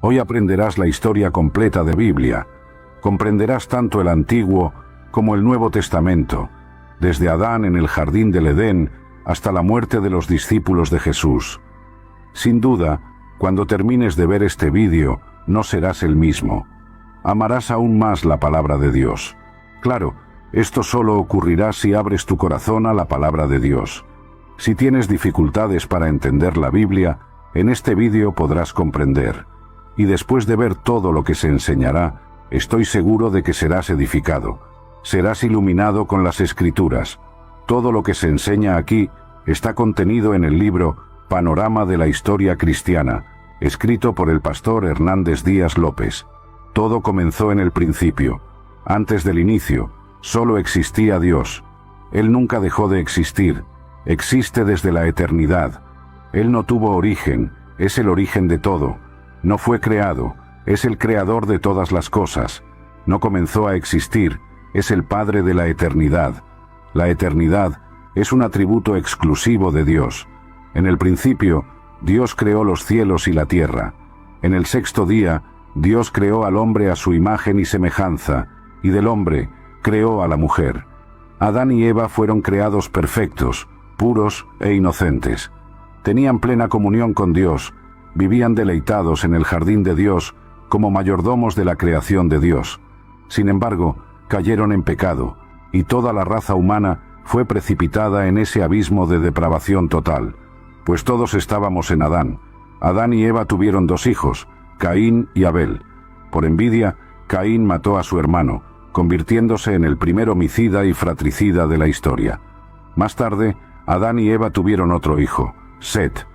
Hoy aprenderás la historia completa de Biblia. Comprenderás tanto el Antiguo como el Nuevo Testamento, desde Adán en el jardín del Edén hasta la muerte de los discípulos de Jesús. Sin duda, cuando termines de ver este vídeo, no serás el mismo. Amarás aún más la palabra de Dios. Claro, esto solo ocurrirá si abres tu corazón a la palabra de Dios. Si tienes dificultades para entender la Biblia, en este vídeo podrás comprender. Y después de ver todo lo que se enseñará, estoy seguro de que serás edificado. Serás iluminado con las Escrituras. Todo lo que se enseña aquí está contenido en el libro Panorama de la Historia Cristiana, escrito por el pastor Hernández Díaz López. Todo comenzó en el principio. Antes del inicio, solo existía Dios. Él nunca dejó de existir. Existe desde la eternidad. Él no tuvo origen, es el origen de todo. No fue creado, es el creador de todas las cosas. No comenzó a existir, es el Padre de la eternidad. La eternidad es un atributo exclusivo de Dios. En el principio, Dios creó los cielos y la tierra. En el sexto día, Dios creó al hombre a su imagen y semejanza, y del hombre creó a la mujer. Adán y Eva fueron creados perfectos, puros e inocentes. Tenían plena comunión con Dios, vivían deleitados en el jardín de Dios como mayordomos de la creación de Dios. Sin embargo, cayeron en pecado, y toda la raza humana fue precipitada en ese abismo de depravación total. Pues todos estábamos en Adán. Adán y Eva tuvieron dos hijos, Caín y Abel. Por envidia, Caín mató a su hermano, convirtiéndose en el primer homicida y fratricida de la historia. Más tarde, Adán y Eva tuvieron otro hijo, Set.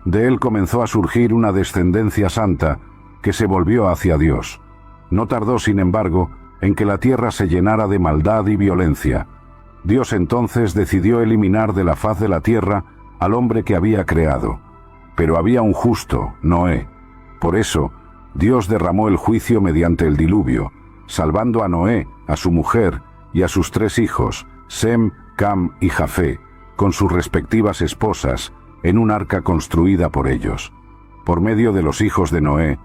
De él comenzó a surgir una descendencia santa que se volvió hacia Dios. No tardó, sin embargo, en que la tierra se llenara de maldad y violencia. Dios entonces decidió eliminar de la faz de la tierra al hombre que había creado. Pero había un justo, Noé. Por eso, Dios derramó el juicio mediante el diluvio, salvando a Noé, a su mujer y a sus tres hijos, Sem, Cam y Jafé, con sus respectivas esposas, en un arca construida por ellos. Por medio de los hijos de Noé,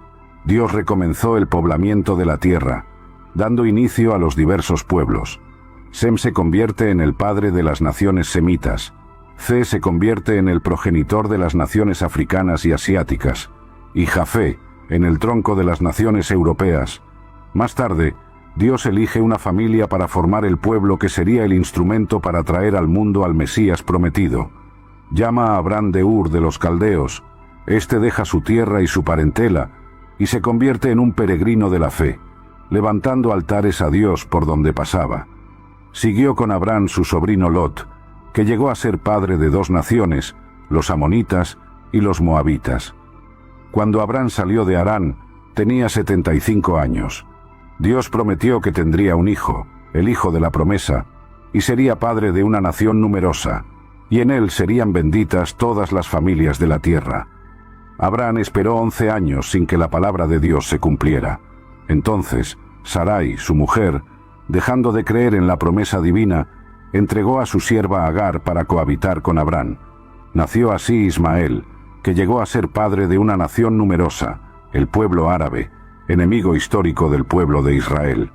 Dios recomenzó el poblamiento de la tierra, dando inicio a los diversos pueblos. Sem se convierte en el padre de las naciones semitas. C se convierte en el progenitor de las naciones africanas y asiáticas, y Jafé en el tronco de las naciones europeas. Más tarde, Dios elige una familia para formar el pueblo que sería el instrumento para traer al mundo al Mesías prometido. Llama a Abraham de Ur de los Caldeos. Este deja su tierra y su parentela, y se convierte en un peregrino de la fe, levantando altares a Dios por donde pasaba. Siguió con Abraham su sobrino Lot, que llegó a ser padre de dos naciones, los amonitas y los moabitas. Cuando Abraham salió de Harán, tenía 75 años. Dios prometió que tendría un hijo, el hijo de la promesa, y sería padre de una nación numerosa, y en él serían benditas todas las familias de la tierra. Abraham esperó 11 años sin que la palabra de Dios se cumpliera. Entonces, Sarai, su mujer, dejando de creer en la promesa divina, entregó a su sierva Agar para cohabitar con Abraham. Nació así Ismael, que llegó a ser padre de una nación numerosa, el pueblo árabe, enemigo histórico del pueblo de Israel.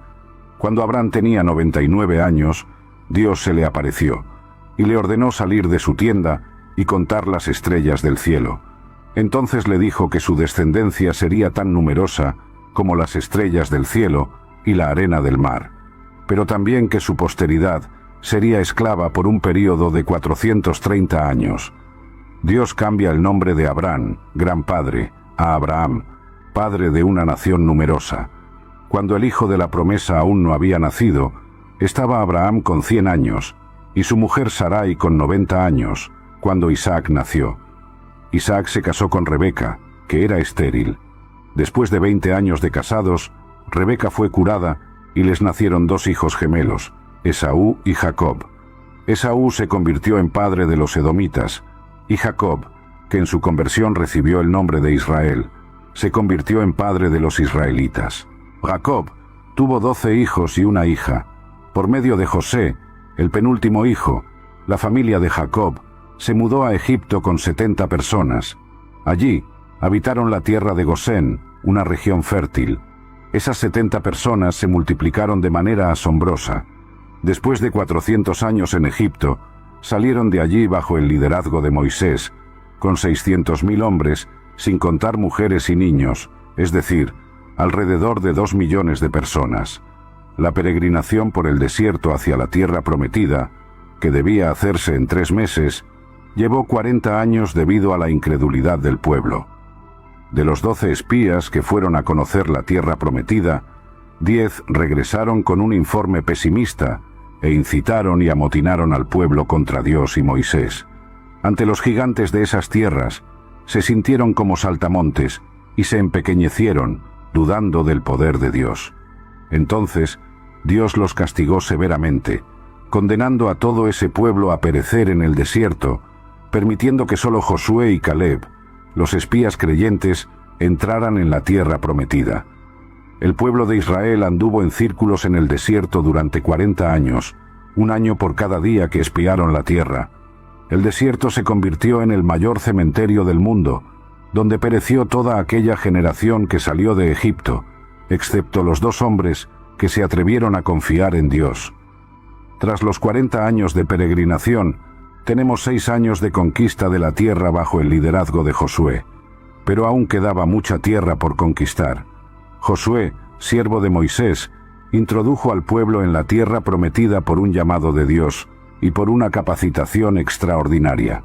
Cuando Abraham tenía 99 años, Dios se le apareció y le ordenó salir de su tienda y contar las estrellas del cielo. Entonces le dijo que su descendencia sería tan numerosa como las estrellas del cielo y la arena del mar, pero también que su posteridad sería esclava por un período de 430 años. Dios cambia el nombre de Abraham, gran padre, a Abraham, padre de una nación numerosa. Cuando el hijo de la promesa aún no había nacido, estaba Abraham con 100 años, y su mujer Sarai con 90 años, cuando Isaac nació. Isaac se casó con Rebeca, que era estéril. Después de 20 años de casados, Rebeca fue curada y les nacieron dos hijos gemelos, Esaú y Jacob. Esaú se convirtió en padre de los edomitas, y Jacob, que en su conversión recibió el nombre de Israel, se convirtió en padre de los israelitas. Jacob tuvo 12 hijos y una hija. Por medio de José, el penúltimo hijo, la familia de Jacob se mudó a Egipto con 70 personas. Allí, Habitaron la tierra de Gosén, una región fértil. Esas 70 personas se multiplicaron de manera asombrosa. Después de 400 años en Egipto, salieron de allí bajo el liderazgo de Moisés, con 600.000 hombres, sin contar mujeres y niños, es decir, alrededor de 2 millones de personas. La peregrinación por el desierto hacia la tierra prometida, que debía hacerse en 3 meses, llevó 40 años debido a la incredulidad del pueblo. De los 12 espías que fueron a conocer la tierra prometida, 10 regresaron con un informe pesimista e incitaron y amotinaron al pueblo contra Dios y Moisés. Ante los gigantes de esas tierras, se sintieron como saltamontes y se empequeñecieron, dudando del poder de Dios. Entonces, Dios los castigó severamente, condenando a todo ese pueblo a perecer en el desierto, permitiendo que solo Josué y Caleb, los espías creyentes, entraran en la tierra prometida. El pueblo de Israel anduvo en círculos en el desierto durante 40 años, un año por cada día que espiaron la tierra. El desierto se convirtió en el mayor cementerio del mundo, donde pereció toda aquella generación que salió de Egipto, excepto los 2 hombres que se atrevieron a confiar en Dios. Tras los 40 años de peregrinación, tenemos 6 años de conquista de la tierra bajo el liderazgo de Josué, pero aún quedaba mucha tierra por conquistar. Josué, siervo de Moisés, introdujo al pueblo en la tierra prometida por un llamado de Dios y por una capacitación extraordinaria.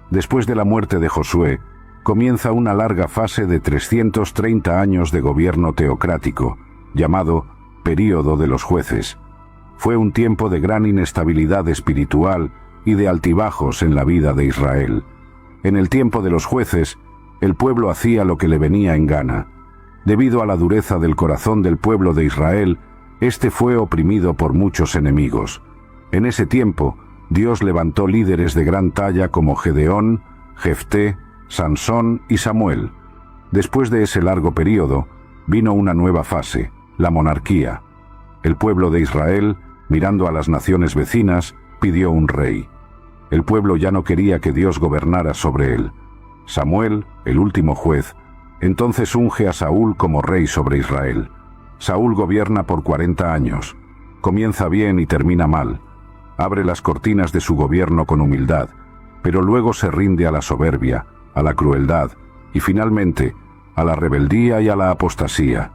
Después de la muerte de Josué, comienza una larga fase de 330 años de gobierno teocrático, llamado Período de los Jueces. Fue un tiempo de gran inestabilidad espiritual y de altibajos en la vida de Israel. En el tiempo de los jueces, el pueblo hacía lo que le venía en gana. Debido a la dureza del corazón del pueblo de Israel, éste fue oprimido por muchos enemigos. En ese tiempo, Dios levantó líderes de gran talla como Gedeón, Jefté, Sansón y Samuel. Después de ese largo período, vino una nueva fase, la monarquía. El pueblo de Israel, mirando a las naciones vecinas, pidió un rey. El pueblo ya no quería que Dios gobernara sobre él. Samuel, el último juez, entonces unge a Saúl como rey sobre Israel. Saúl gobierna por 40 años. Comienza bien y termina mal. Abre las cortinas de su gobierno con humildad, pero luego se rinde a la soberbia, a la crueldad y finalmente a la rebeldía y a la apostasía.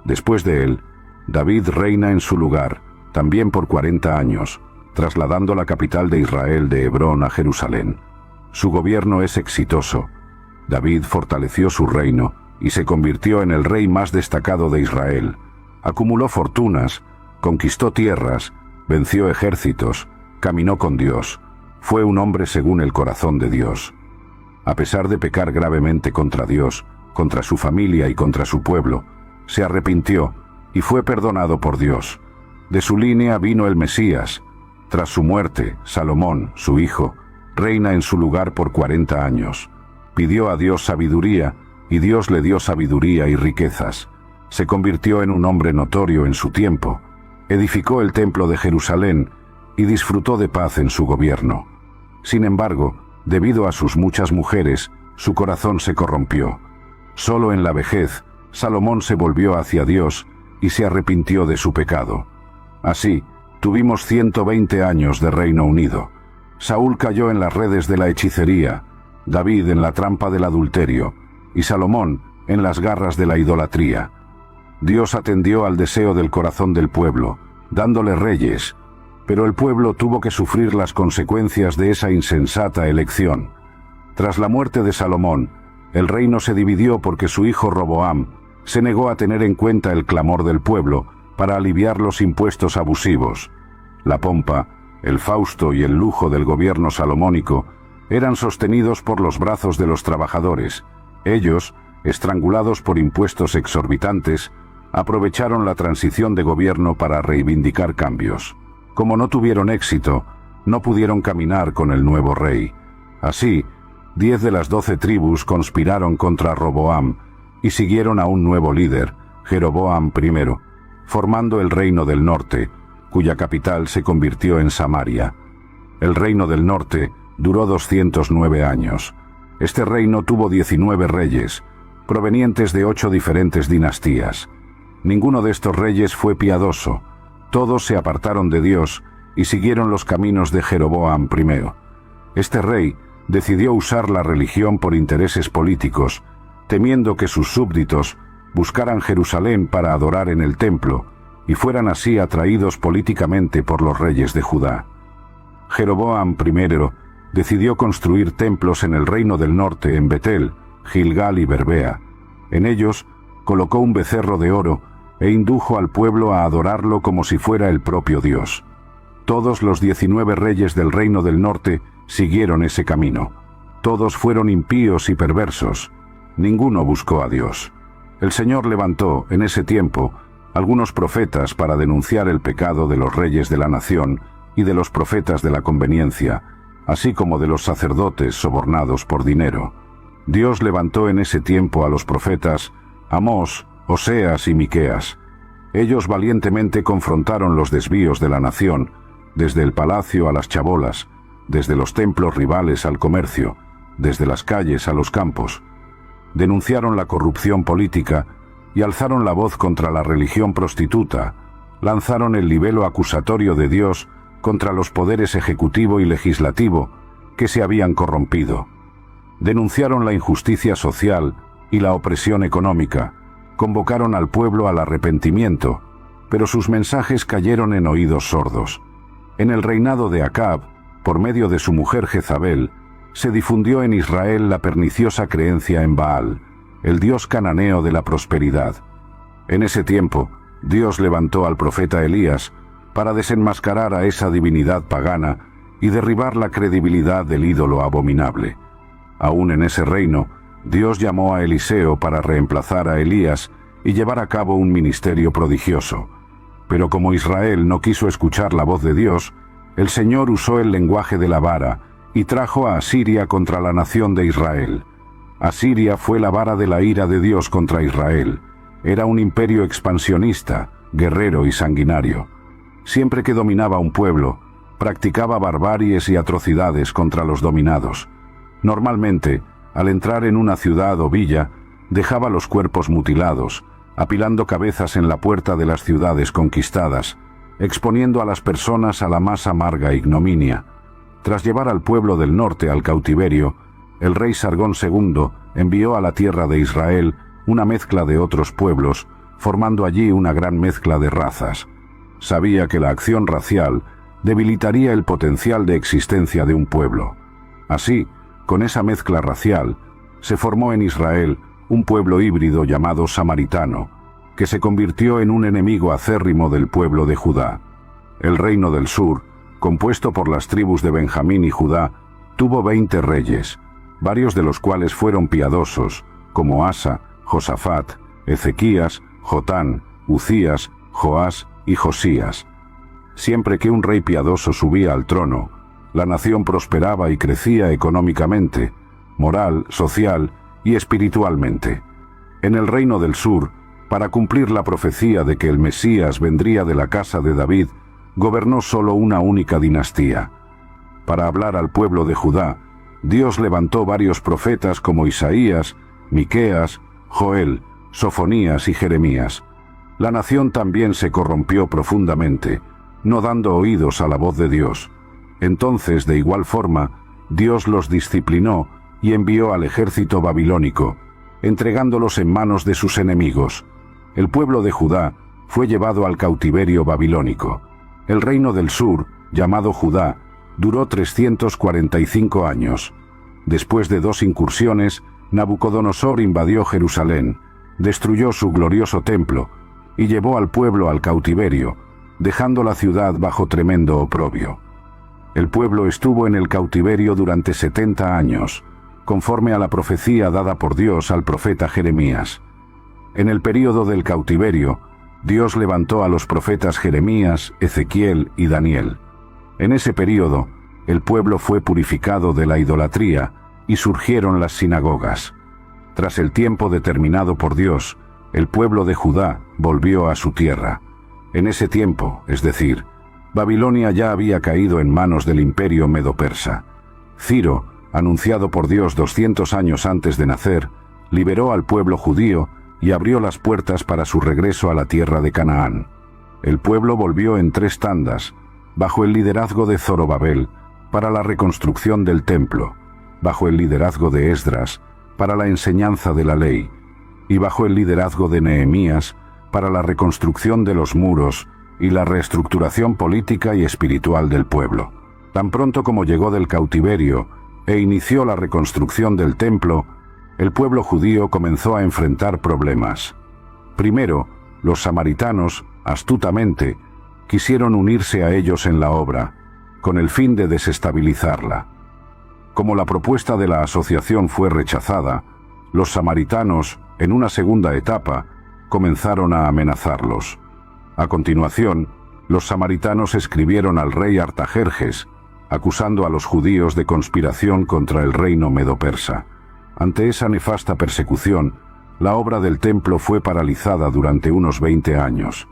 Después de él, David reina en su lugar, también por 40 años, trasladando la capital de Israel de Hebrón a Jerusalén. Su gobierno es exitoso. David fortaleció su reino y se convirtió en el rey más destacado de Israel. Acumuló fortunas, conquistó tierras, venció ejércitos, caminó con Dios. Fue un hombre según el corazón de Dios. A pesar de pecar gravemente contra Dios, contra su familia y contra su pueblo, se arrepintió y fue perdonado por Dios. De su línea vino el Mesías. Tras su muerte, Salomón, su hijo, reina en su lugar por 40 años. Pidió a Dios sabiduría, y Dios le dio sabiduría y riquezas. Se convirtió en un hombre notorio en su tiempo. Edificó el templo de Jerusalén y disfrutó de paz en su gobierno. Sin embargo, debido a sus muchas mujeres, su corazón se corrompió. Solo en la vejez, Salomón se volvió hacia Dios y se arrepintió de su pecado. Así, tuvimos 120 años de Reino Unido. Saúl cayó en las redes de la hechicería, David en la trampa del adulterio, y Salomón en las garras de la idolatría. Dios atendió al deseo del corazón del pueblo, dándole reyes, pero el pueblo tuvo que sufrir las consecuencias de esa insensata elección. Tras la muerte de Salomón, el reino se dividió porque su hijo Roboam se negó a tener en cuenta el clamor del pueblo para aliviar los impuestos abusivos. La pompa, el fausto y el lujo del gobierno salomónico eran sostenidos por los brazos de los trabajadores. Ellos, estrangulados por impuestos exorbitantes, aprovecharon la transición de gobierno para reivindicar cambios. Como no tuvieron éxito, no pudieron caminar con el nuevo rey. Así, 10 de las 12 tribus conspiraron contra Roboam y siguieron a un nuevo líder, Jeroboam I, formando el Reino del Norte, cuya capital se convirtió en Samaria. El Reino del Norte duró 209 años. Este reino tuvo 19 reyes, provenientes de 8 diferentes dinastías. Ninguno de estos reyes fue piadoso. Todos se apartaron de Dios y siguieron los caminos de Jeroboam I. Este rey decidió usar la religión por intereses políticos, temiendo que sus súbditos buscaran Jerusalén para adorar en el templo y fueran así atraídos políticamente por los reyes de Judá. Jeroboam I decidió construir templos en el reino del norte, en Betel, Gilgal y Berbea. En ellos colocó un becerro de oro e indujo al pueblo a adorarlo como si fuera el propio Dios. Todos los 19 reyes del reino del norte siguieron ese camino. Todos fueron impíos y perversos. Ninguno buscó a Dios. El Señor levantó, en ese tiempo, algunos profetas para denunciar el pecado de los reyes de la nación y de los profetas de la conveniencia, así como de los sacerdotes sobornados por dinero. Dios levantó en ese tiempo a los profetas Amós, Oseas y Miqueas. Ellos valientemente confrontaron los desvíos de la nación, desde el palacio a las chabolas, desde los templos rivales al comercio, desde las calles a los campos. Denunciaron la corrupción política y alzaron la voz contra la religión prostituta. Lanzaron el libelo acusatorio de Dios contra los poderes ejecutivo y legislativo que se habían corrompido. Denunciaron la injusticia social y la opresión económica. Convocaron al pueblo al arrepentimiento, pero sus mensajes cayeron en oídos sordos. En el reinado de Acab, por medio de su mujer Jezabel, se difundió en Israel la perniciosa creencia en Baal, el dios cananeo de la prosperidad. En ese tiempo, Dios levantó al profeta Elías para desenmascarar a esa divinidad pagana y derribar la credibilidad del ídolo abominable. Aún en ese reino, Dios llamó a Eliseo para reemplazar a Elías y llevar a cabo un ministerio prodigioso. Pero como Israel no quiso escuchar la voz de Dios, el Señor usó el lenguaje de la vara y trajo a Asiria contra la nación de Israel. Asiria fue la vara de la ira de Dios contra Israel. Era un imperio expansionista, guerrero y sanguinario. Siempre que dominaba un pueblo, practicaba barbaries y atrocidades contra los dominados. Normalmente, al entrar en una ciudad o villa, dejaba los cuerpos mutilados, apilando cabezas en la puerta de las ciudades conquistadas, exponiendo a las personas a la más amarga ignominia. Tras llevar al pueblo del norte al cautiverio, el rey Sargón II envió a la tierra de Israel una mezcla de otros pueblos, formando allí una gran mezcla de razas. Sabía que la acción racial debilitaría el potencial de existencia de un pueblo. Así, con esa mezcla racial, se formó en Israel un pueblo híbrido llamado samaritano, que se convirtió en un enemigo acérrimo del pueblo de Judá. El reino del sur, compuesto por las tribus de Benjamín y Judá, tuvo 20 reyes, varios de los cuales fueron piadosos, como Asa, Josafat, Ezequías, Jotán, Uzías, Joás y Josías. Siempre que un rey piadoso subía al trono, la nación prosperaba y crecía económicamente, moral, social y espiritualmente. En el reino del sur, para cumplir la profecía de que el Mesías vendría de la casa de David, gobernó solo una única dinastía. Para hablar al pueblo de Judá, Dios levantó varios profetas como Isaías, Miqueas, Joel, Sofonías y Jeremías. La nación también se corrompió profundamente, no dando oídos a la voz de Dios. Entonces, de igual forma, Dios los disciplinó y envió al ejército babilónico, entregándolos en manos de sus enemigos. El pueblo de Judá fue llevado al cautiverio babilónico. El reino del sur, llamado Judá, duró 345 años. Después de 2 incursiones, Nabucodonosor invadió Jerusalén, destruyó su glorioso templo y llevó al pueblo al cautiverio, dejando la ciudad bajo tremendo oprobio. El pueblo estuvo en el cautiverio durante 70 años, conforme a la profecía dada por Dios al profeta Jeremías. En el período del cautiverio, Dios levantó a los profetas Jeremías, Ezequiel y Daniel. En ese período, el pueblo fue purificado de la idolatría y surgieron las sinagogas. Tras el tiempo determinado por Dios, el pueblo de Judá volvió a su tierra. En ese tiempo, es decir, Babilonia ya había caído en manos del imperio medo-persa. Ciro, anunciado por Dios 200 años antes de nacer, liberó al pueblo judío y abrió las puertas para su regreso a la tierra de Canaán. El pueblo volvió en 3 tandas, bajo el liderazgo de Zorobabel, para la reconstrucción del templo, bajo el liderazgo de Esdras, para la enseñanza de la ley, y bajo el liderazgo de Nehemías, para la reconstrucción de los muros y la reestructuración política y espiritual del pueblo. Tan pronto como llegó del cautiverio e inició la reconstrucción del templo, el pueblo judío comenzó a enfrentar problemas. Primero, los samaritanos, astutamente, quisieron unirse a ellos en la obra, con el fin de desestabilizarla. Como la propuesta de la asociación fue rechazada, los samaritanos, en una segunda etapa, comenzaron a amenazarlos. A continuación, los samaritanos escribieron al rey Artajerjes, acusando a los judíos de conspiración contra el reino medo-persa. Ante esa nefasta persecución, la obra del templo fue paralizada durante unos 20 años.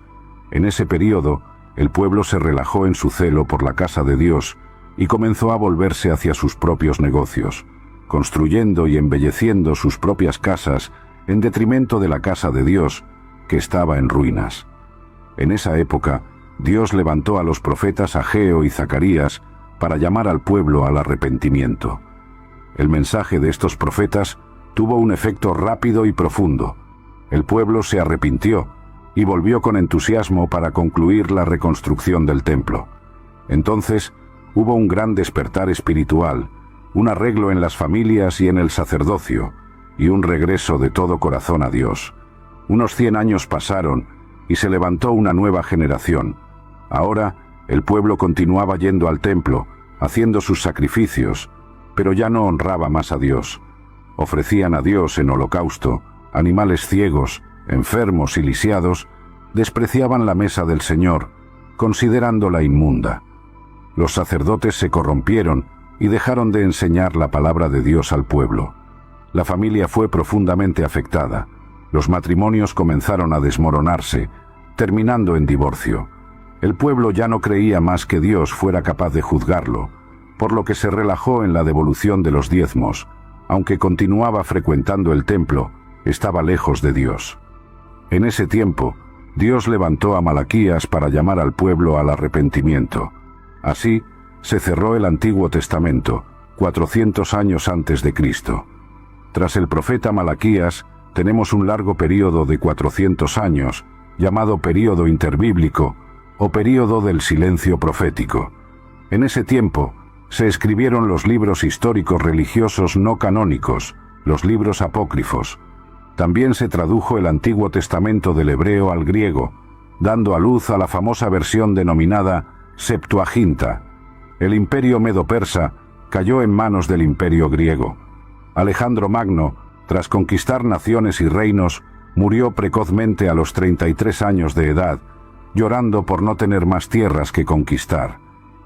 En ese período, el pueblo se relajó en su celo por la casa de Dios y comenzó a volverse hacia sus propios negocios, construyendo y embelleciendo sus propias casas en detrimento de la casa de Dios, que estaba en ruinas. En esa época, Dios levantó a los profetas Ageo y Zacarías para llamar al pueblo al arrepentimiento. El mensaje de estos profetas tuvo un efecto rápido y profundo. El pueblo se arrepintió y volvió con entusiasmo para concluir la reconstrucción del templo. Entonces, hubo un gran despertar espiritual, un arreglo en las familias y en el sacerdocio, y un regreso de todo corazón a Dios. Unos 100 años pasaron y se levantó una nueva generación. Ahora, el pueblo continuaba yendo al templo, haciendo sus sacrificios, pero ya no honraba más a Dios. Ofrecían a Dios en holocausto animales ciegos, enfermos y lisiados, despreciaban la mesa del Señor, considerándola inmunda. Los sacerdotes se corrompieron y dejaron de enseñar la palabra de Dios al pueblo. La familia fue profundamente afectada. Los matrimonios comenzaron a desmoronarse, terminando en divorcio. El pueblo ya no creía más que Dios fuera capaz de juzgarlo, por lo que se relajó en la devolución de los diezmos. Aunque continuaba frecuentando el templo, estaba lejos de Dios. En ese tiempo, Dios levantó a Malaquías para llamar al pueblo al arrepentimiento. Así, se cerró el Antiguo Testamento, 400 años antes de Cristo. Tras el profeta Malaquías, tenemos un largo período de 400 años, llamado período interbíblico, o período del silencio profético. En ese tiempo, se escribieron los libros históricos religiosos no canónicos, los libros apócrifos. También se tradujo el Antiguo Testamento del hebreo al griego, dando a luz a la famosa versión denominada Septuaginta. El imperio medo-persa cayó en manos del imperio griego. Alejandro Magno, tras conquistar naciones y reinos, murió precozmente a los 33 años de edad, llorando por no tener más tierras que conquistar.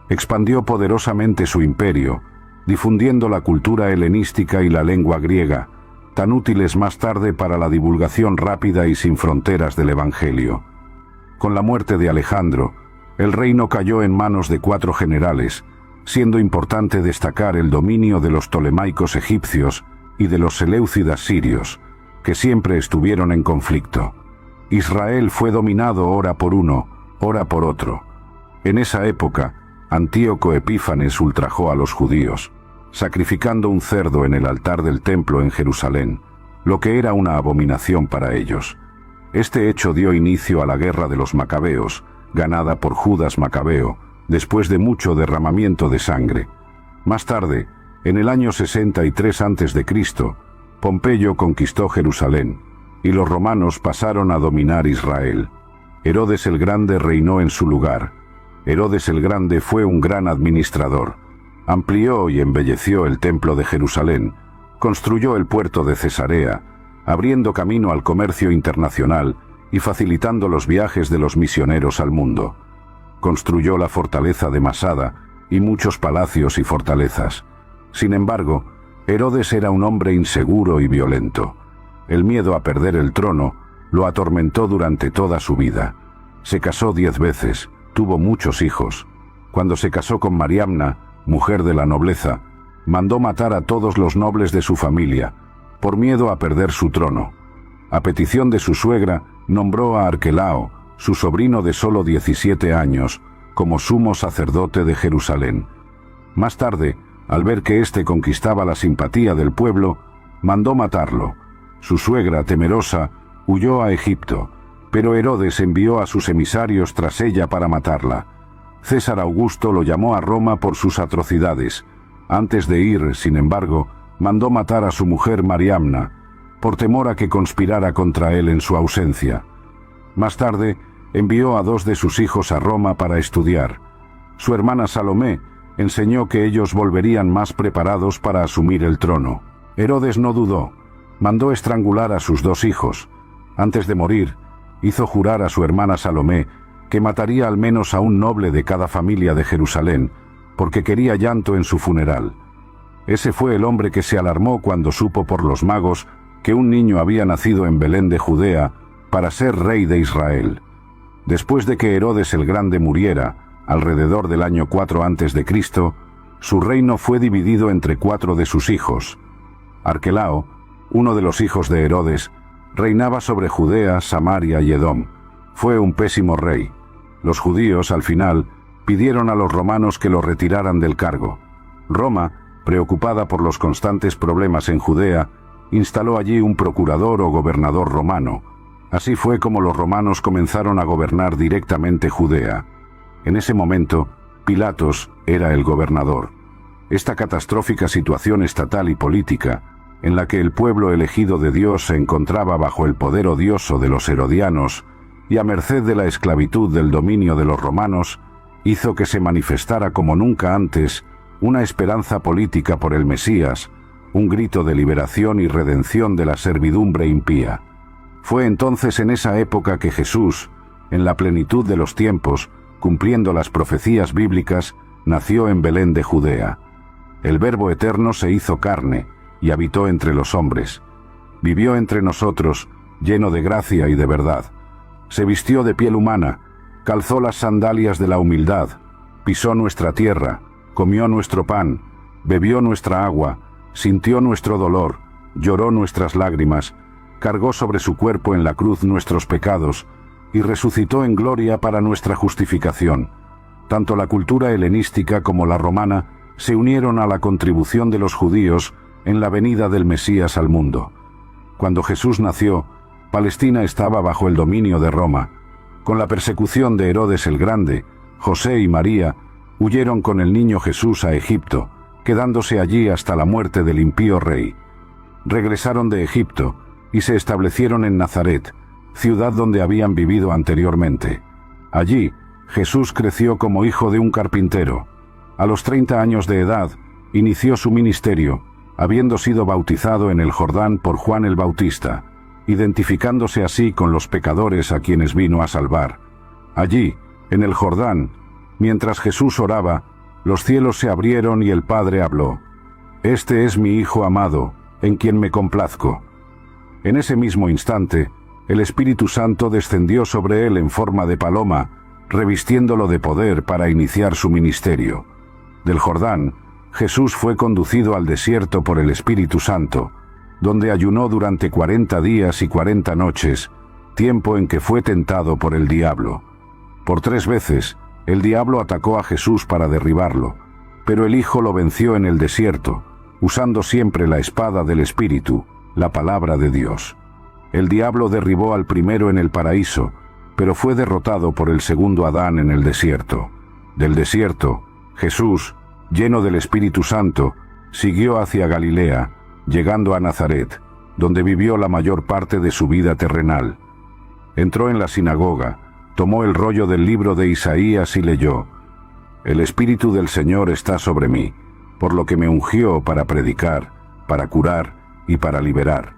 Expandió poderosamente su imperio, difundiendo la cultura helenística y la lengua griega, tan útiles más tarde para la divulgación rápida y sin fronteras del Evangelio. Con la muerte de Alejandro, el reino cayó en manos de 4 generales, siendo importante destacar el dominio de los tolemaicos egipcios y de los seleucidas sirios, que siempre estuvieron en conflicto. Israel fue dominado ora por uno, ora por otro. En esa época, Antíoco Epífanes ultrajó a los judíos, sacrificando un cerdo en el altar del templo en Jerusalén, lo que era una abominación para ellos. Este hecho dio inicio a la guerra de los macabeos, ganada por Judas Macabeo, después de mucho derramamiento de sangre. Más tarde, en el año 63 a.C., Pompeyo conquistó Jerusalén, y los romanos pasaron a dominar Israel. Herodes el Grande reinó en su lugar. Herodes el Grande fue un gran administrador. Amplió y embelleció el templo de Jerusalén, construyó el puerto de Cesarea, abriendo camino al comercio internacional y facilitando los viajes de los misioneros al mundo. Construyó la fortaleza de Masada y muchos palacios y fortalezas. Sin embargo, Herodes era un hombre inseguro y violento. El miedo a perder el trono lo atormentó durante toda su vida. Se casó 10 veces, tuvo muchos hijos. Cuando se casó con Mariamna, mujer de la nobleza, mandó matar a todos los nobles de su familia, por miedo a perder su trono. A petición de su suegra, nombró a Arquelao, su sobrino de solo 17 años, como sumo sacerdote de Jerusalén. Más tarde, al ver que éste conquistaba la simpatía del pueblo, mandó matarlo. Su suegra, temerosa, huyó a Egipto, pero Herodes envió a sus emisarios tras ella para matarla. César Augusto lo llamó a Roma por sus atrocidades. Antes de ir, sin embargo, mandó matar a su mujer Mariamna, por temor a que conspirara contra él en su ausencia. Más tarde, envió a 2 de sus hijos a Roma para estudiar. Su hermana Salomé enseñó que ellos volverían más preparados para asumir el trono. Herodes no dudó. Mandó estrangular a sus 2 hijos. Antes de morir, hizo jurar a su hermana Salomé que mataría al menos a un noble de cada familia de Jerusalén, porque quería llanto en su funeral. Ese fue el hombre que se alarmó cuando supo por los magos que un niño había nacido en Belén de Judea para ser rey de Israel. Después de que Herodes el Grande muriera, alrededor del año 4 a.C., su reino fue dividido entre 4 de sus hijos. Arquelao, uno de los hijos de Herodes, reinaba sobre Judea, Samaria y Edom. Fue un pésimo rey. Los judíos, al final, pidieron a los romanos que lo retiraran del cargo. Roma, preocupada por los constantes problemas en Judea, instaló allí un procurador o gobernador romano. Así fue como los romanos comenzaron a gobernar directamente Judea. En ese momento, Pilatos era el gobernador. Esta catastrófica situación estatal y política, en la que el pueblo elegido de Dios se encontraba bajo el poder odioso de los herodianos y a merced de la esclavitud del dominio de los romanos, hizo que se manifestara como nunca antes una esperanza política por el Mesías, un grito de liberación y redención de la servidumbre impía. Fue entonces en esa época que Jesús, en la plenitud de los tiempos, cumpliendo las profecías bíblicas, nació en Belén de Judea. El Verbo eterno se hizo carne y habitó entre los hombres. Vivió entre nosotros, lleno de gracia y de verdad. Se vistió de piel humana, calzó las sandalias de la humildad, pisó nuestra tierra, comió nuestro pan, bebió nuestra agua, sintió nuestro dolor, lloró nuestras lágrimas, cargó sobre su cuerpo en la cruz nuestros pecados y resucitó en gloria para nuestra justificación. Tanto la cultura helenística como la romana se unieron a la contribución de los judíos en la venida del Mesías al mundo. Cuando Jesús nació, Palestina estaba bajo el dominio de Roma. Con la persecución de Herodes el Grande, José y María huyeron con el niño Jesús a Egipto, quedándose allí hasta la muerte del impío rey. Regresaron de Egipto y se establecieron en Nazaret, ciudad donde habían vivido anteriormente. Allí, Jesús creció como hijo de un carpintero. A los 30 años de edad, inició su ministerio, habiendo sido bautizado en el Jordán por Juan el Bautista, identificándose así con los pecadores a quienes vino a salvar. Allí, en el Jordán, mientras Jesús oraba, los cielos se abrieron y el Padre habló: «Este es mi Hijo amado, en quien me complazco». En ese mismo instante, el Espíritu Santo descendió sobre él en forma de paloma, revistiéndolo de poder para iniciar su ministerio. Del Jordán, Jesús fue conducido al desierto por el Espíritu Santo, donde ayunó durante 40 días y 40 noches, tiempo en que fue tentado por el diablo. Por 3 veces, el diablo atacó a Jesús para derribarlo, pero el Hijo lo venció en el desierto, usando siempre la espada del Espíritu, la palabra de Dios. El diablo derribó al primero en el paraíso, pero fue derrotado por el segundo Adán en el desierto. Del desierto, Jesús, lleno del Espíritu Santo, siguió hacia Galilea, llegando a Nazaret, donde vivió la mayor parte de su vida terrenal. Entró en la sinagoga, tomó el rollo del libro de Isaías y leyó: «El Espíritu del Señor está sobre mí, por lo que me ungió para predicar, para curar y para liberar».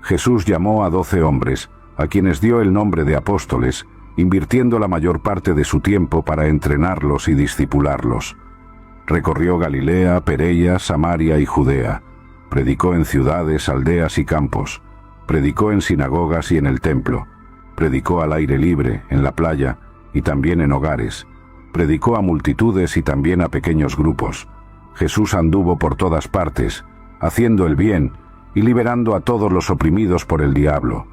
Jesús llamó a 12 hombres, a quienes dio el nombre de apóstoles, invirtiendo la mayor parte de su tiempo para entrenarlos y discipularlos. Recorrió Galilea, Perea, Samaria y Judea. Predicó en ciudades, aldeas y campos. Predicó en sinagogas y en el templo. Predicó al aire libre, en la playa y también en hogares. Predicó a multitudes y también a pequeños grupos. Jesús anduvo por todas partes, haciendo el bien y liberando a todos los oprimidos por el diablo.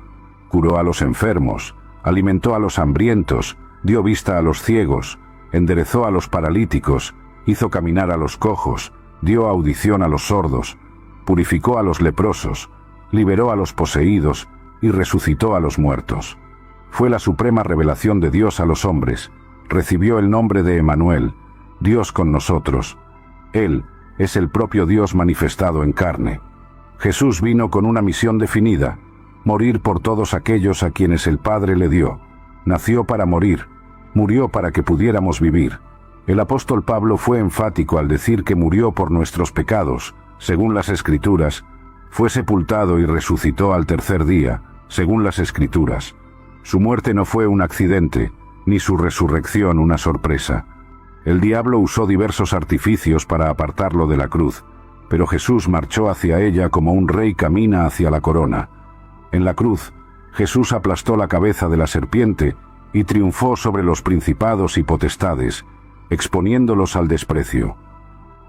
Curó a los enfermos, alimentó a los hambrientos, dio vista a los ciegos, enderezó a los paralíticos, hizo caminar a los cojos, dio audición a los sordos, purificó a los leprosos, liberó a los poseídos y resucitó a los muertos. Fue la suprema revelación de Dios a los hombres. Recibió el nombre de Emmanuel, Dios con nosotros. Él es el propio Dios manifestado en carne. Jesús vino con una misión definida: morir por todos aquellos a quienes el Padre le dio. Nació para morir, murió para que pudiéramos vivir. El apóstol Pablo fue enfático al decir que murió por nuestros pecados, según las Escrituras, fue sepultado y resucitó al tercer día, según las Escrituras. Su muerte no fue un accidente, ni su resurrección una sorpresa. El diablo usó diversos artificios para apartarlo de la cruz, pero Jesús marchó hacia ella como un rey camina hacia la corona. En la cruz, Jesús aplastó la cabeza de la serpiente y triunfó sobre los principados y potestades, exponiéndolos al desprecio.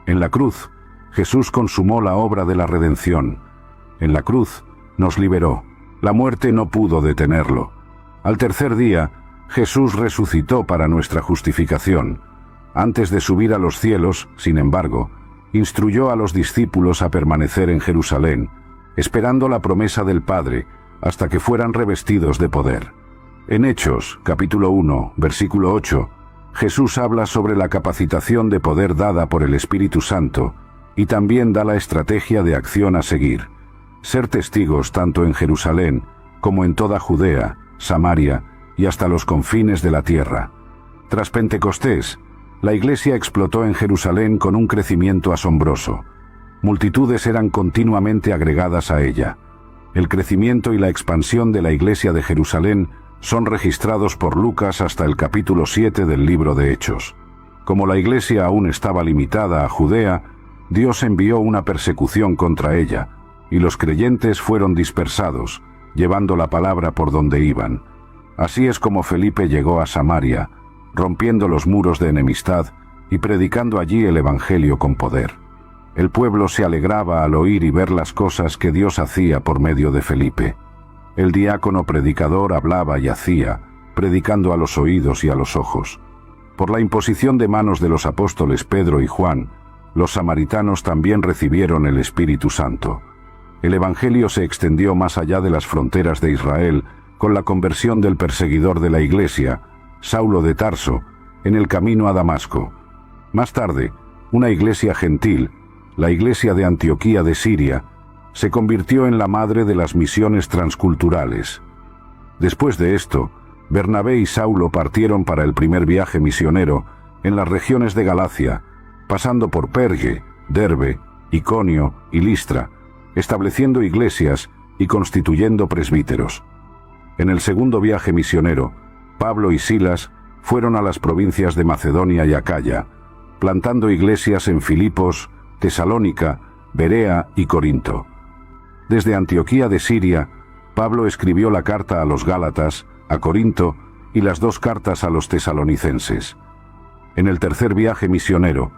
En la cruz, Jesús consumó la obra de la redención. En la cruz, nos liberó. La muerte no pudo detenerlo. Al tercer día, Jesús resucitó para nuestra justificación. Antes de subir a los cielos, sin embargo, instruyó a los discípulos a permanecer en Jerusalén, esperando la promesa del Padre, hasta que fueran revestidos de poder. En Hechos, capítulo 1, versículo 8, Jesús habla sobre la capacitación de poder dada por el Espíritu Santo, y también da la estrategia de acción a seguir: ser testigos tanto en Jerusalén como en toda Judea, Samaria y hasta los confines de la tierra. Tras Pentecostés, la iglesia explotó en Jerusalén con un crecimiento asombroso. Multitudes eran continuamente agregadas a ella. El crecimiento y la expansión de la iglesia de Jerusalén son registrados por Lucas hasta el capítulo 7 del libro de Hechos. Como la iglesia aún estaba limitada a Judea, Dios envió una persecución contra ella, y los creyentes fueron dispersados, llevando la palabra por donde iban. Así es como Felipe llegó a Samaria, rompiendo los muros de enemistad y predicando allí el evangelio con poder. El pueblo se alegraba al oír y ver las cosas que Dios hacía por medio de Felipe. El diácono predicador hablaba y hacía, predicando a los oídos y a los ojos. Por la imposición de manos de los apóstoles Pedro y Juan, los samaritanos también recibieron el Espíritu Santo. El evangelio se extendió más allá de las fronteras de Israel con la conversión del perseguidor de la iglesia, Saulo de Tarso, en el camino a Damasco. Más tarde, una iglesia gentil, la iglesia de Antioquía de Siria, se convirtió en la madre de las misiones transculturales. Después de esto, Bernabé y Saulo partieron para el primer viaje misionero en las regiones de Galacia, pasando por Perge, Derbe, Iconio y Listra, estableciendo iglesias y constituyendo presbíteros. En el segundo viaje misionero, Pablo y Silas fueron a las provincias de Macedonia y Acaya, plantando iglesias en Filipos, Tesalónica, Berea y Corinto. Desde Antioquía de Siria, Pablo escribió la carta a los Gálatas, a Corinto y las dos cartas a los tesalonicenses. En el tercer viaje misionero,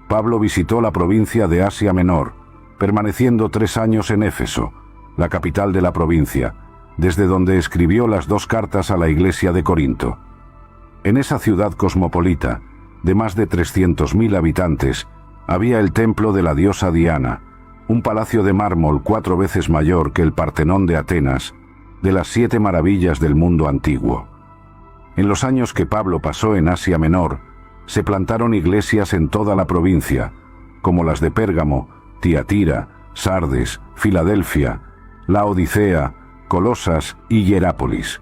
Pablo visitó la provincia de Asia Menor, permaneciendo 3 años en Éfeso, la capital de la provincia, desde donde escribió las dos cartas a la iglesia de Corinto. En esa ciudad cosmopolita, de más de 300.000 habitantes, había el templo de la diosa Diana, un palacio de mármol 4 veces mayor que el Partenón de Atenas, de las 7 maravillas del mundo antiguo. En los años que Pablo pasó en Asia Menor, se plantaron iglesias en toda la provincia, como las de Pérgamo, Tiatira, Sardes, Filadelfia, Laodicea, Colosas y Hierápolis.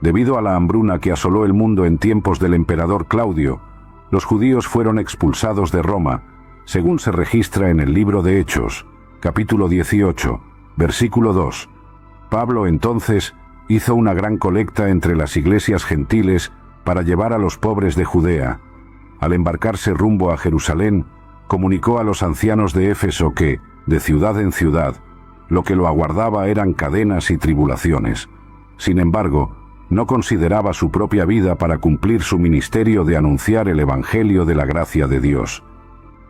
Debido a la hambruna que asoló el mundo en tiempos del emperador Claudio, los judíos fueron expulsados de Roma, según se registra en el libro de Hechos, capítulo 18, versículo 2. Pablo entonces hizo una gran colecta entre las iglesias gentiles para llevar a los pobres de Judea. Al embarcarse rumbo a Jerusalén, comunicó a los ancianos de Éfeso que, de ciudad en ciudad, lo que lo aguardaba eran cadenas y tribulaciones. Sin embargo, no consideraba su propia vida para cumplir su ministerio de anunciar el Evangelio de la gracia de Dios.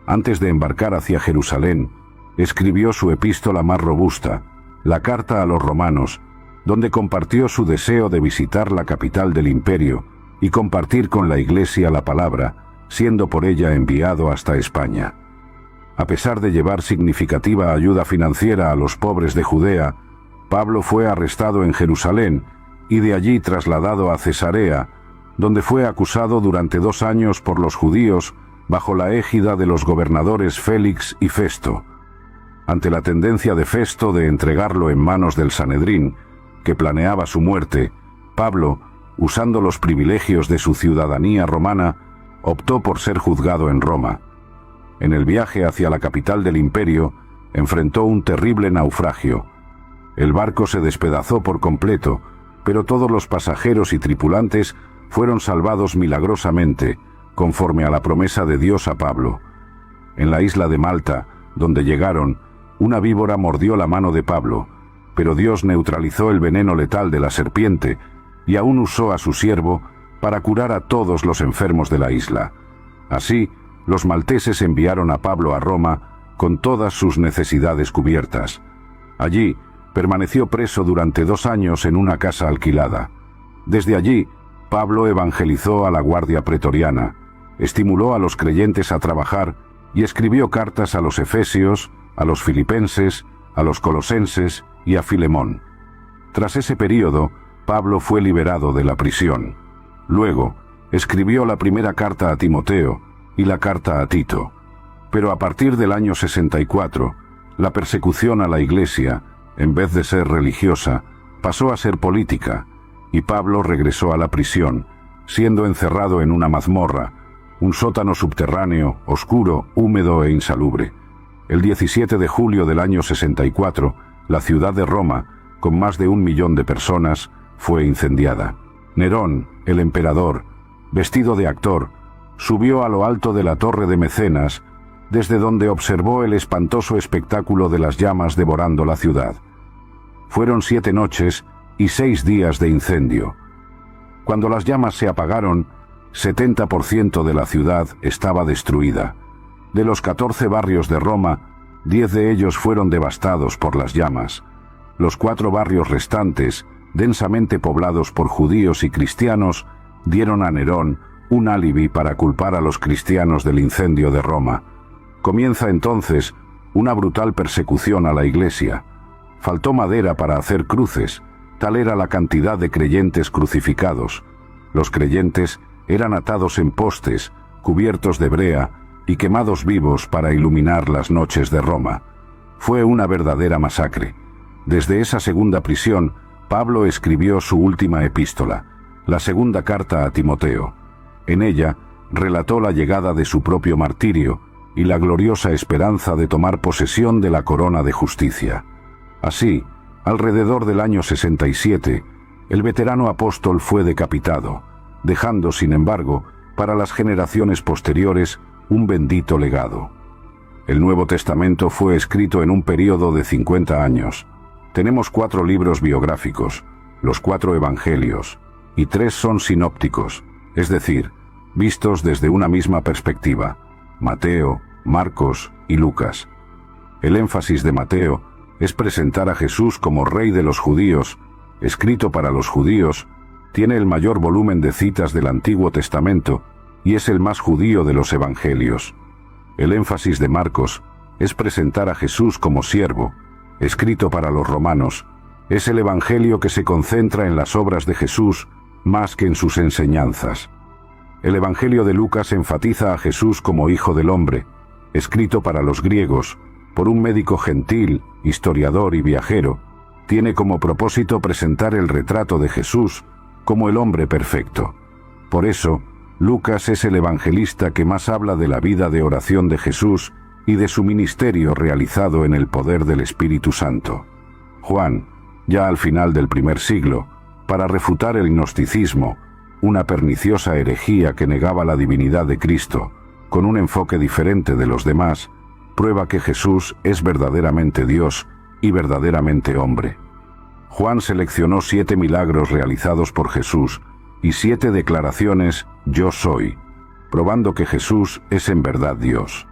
Antes de embarcar hacia Jerusalén, escribió su epístola más robusta, la Carta a los Romanos, donde compartió su deseo de visitar la capital del imperio y compartir con la Iglesia la palabra, siendo por ella enviado hasta España. A pesar de llevar significativa ayuda financiera a los pobres de Judea, Pablo fue arrestado en Jerusalén y de allí trasladado a Cesarea, donde fue acusado durante 2 años por los judíos bajo la égida de los gobernadores Félix y Festo. Ante la tendencia de Festo de entregarlo en manos del Sanedrín, que planeaba su muerte, Pablo, usando los privilegios de su ciudadanía romana, optó por ser juzgado en Roma. En el viaje hacia la capital del imperio, enfrentó un terrible naufragio. El barco se despedazó por completo, pero todos los pasajeros y tripulantes fueron salvados milagrosamente, conforme a la promesa de Dios a Pablo. En la isla de Malta, donde llegaron, una víbora mordió la mano de Pablo, pero Dios neutralizó el veneno letal de la serpiente y aún usó a su siervo para curar a todos los enfermos de la isla. Así, los malteses enviaron a Pablo a Roma con todas sus necesidades cubiertas. Allí, permaneció preso durante 2 años en una casa alquilada. Desde allí, Pablo evangelizó a la guardia pretoriana, estimuló a los creyentes a trabajar y escribió cartas a los efesios, a los filipenses, a los colosenses y a Filemón. Tras ese período, Pablo fue liberado de la prisión. Luego, escribió la primera carta a Timoteo y la carta a Tito. Pero a partir del año 64, la persecución a la Iglesia, en vez de ser religiosa, pasó a ser política, y Pablo regresó a la prisión, siendo encerrado en una mazmorra, un sótano subterráneo, oscuro, húmedo e insalubre. El 17 de julio del año 64, la ciudad de Roma, con más de 1 millón de personas, fue incendiada. Nerón, el emperador, vestido de actor, subió a lo alto de la torre de Mecenas, desde donde observó el espantoso espectáculo de las llamas devorando la ciudad. Fueron 7 noches y 6 días de incendio. Cuando las llamas se apagaron, 70% de la ciudad estaba destruida. De los 14 barrios de Roma, 10 de ellos fueron devastados por las llamas. Los 4 barrios restantes, densamente poblados por judíos y cristianos, dieron a Nerón un álibi para culpar a los cristianos del incendio de Roma. Comienza entonces una brutal persecución a la Iglesia. Faltó madera para hacer cruces, tal era la cantidad de creyentes crucificados. Los creyentes eran atados en postes, cubiertos de brea y quemados vivos para iluminar las noches de Roma. Fue una verdadera masacre. Desde esa segunda prisión, Pablo escribió su última epístola, la segunda carta a Timoteo. En ella, relató la llegada de su propio martirio y la gloriosa esperanza de tomar posesión de la corona de justicia. Así, alrededor del año 67, el veterano apóstol fue decapitado, dejando, sin embargo, para las generaciones posteriores, un bendito legado. El Nuevo Testamento fue escrito en un período de 50 años. Tenemos 4 libros biográficos, los 4 evangelios, y 3 son sinópticos, es decir, vistos desde una misma perspectiva, Mateo, Marcos y Lucas. El énfasis de Mateo es presentar a Jesús como Rey de los judíos, escrito para los judíos, tiene el mayor volumen de citas del Antiguo Testamento y es el más judío de los evangelios. El énfasis de Marcos es presentar a Jesús como siervo, escrito para los romanos. Es el evangelio que se concentra en las obras de Jesús más que en sus enseñanzas. El evangelio de Lucas enfatiza a Jesús como Hijo del Hombre, escrito para los griegos, por un médico gentil, historiador y viajero. Tiene como propósito presentar el retrato de Jesús como el hombre perfecto. Por eso, Lucas es el evangelista que más habla de la vida de oración de Jesús y de su ministerio realizado en el poder del Espíritu Santo. Juan, ya al final del primer siglo, para refutar el gnosticismo, una perniciosa herejía que negaba la divinidad de Cristo, con un enfoque diferente de los demás, prueba que Jesús es verdaderamente Dios y verdaderamente hombre. Juan seleccionó 7 milagros realizados por Jesús y 7 declaraciones «Yo soy», probando que Jesús es en verdad Dios.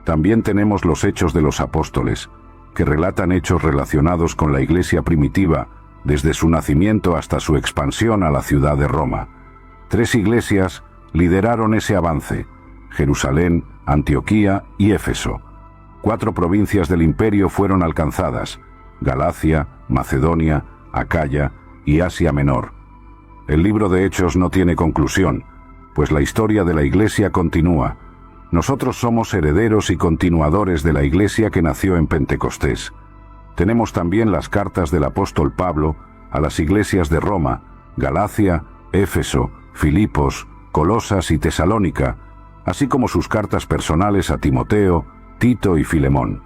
También tenemos los Hechos de los Apóstoles, que relatan hechos relacionados con la Iglesia primitiva, desde su nacimiento hasta su expansión a la ciudad de Roma. 3 iglesias lideraron ese avance: Jerusalén, Antioquía y Éfeso. 4 provincias del imperio fueron alcanzadas: Galacia, Macedonia, Acaya y Asia Menor. El libro de Hechos no tiene conclusión, pues la historia de la Iglesia continúa. Nosotros somos herederos y continuadores de la Iglesia que nació en Pentecostés. Tenemos también las cartas del apóstol Pablo a las iglesias de Roma, Galacia, Éfeso, Filipos, Colosas y Tesalónica, así como sus cartas personales a Timoteo, Tito y Filemón.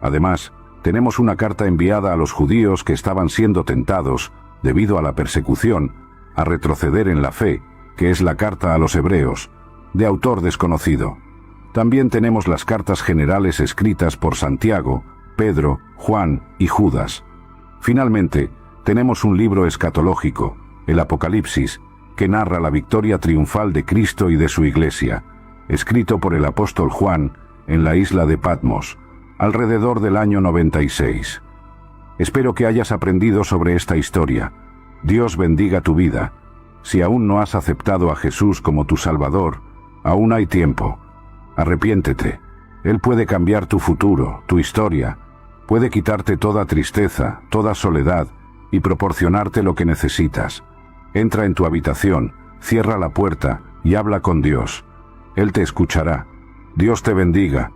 Además, tenemos una carta enviada a los judíos que estaban siendo tentados, debido a la persecución, a retroceder en la fe, que es la carta a los hebreos, de autor desconocido. También tenemos las cartas generales escritas por Santiago, Pedro, Juan y Judas. Finalmente, tenemos un libro escatológico, el Apocalipsis, que narra la victoria triunfal de Cristo y de su Iglesia, escrito por el apóstol Juan en la isla de Patmos, alrededor del año 96. Espero que hayas aprendido sobre esta historia. Dios bendiga tu vida. Si aún no has aceptado a Jesús como tu Salvador, aún hay tiempo. Arrepiéntete. Él puede cambiar tu futuro, tu historia. Puede quitarte toda tristeza, toda soledad y proporcionarte lo que necesitas. Entra en tu habitación, cierra la puerta y habla con Dios. Él te escuchará. Dios te bendiga.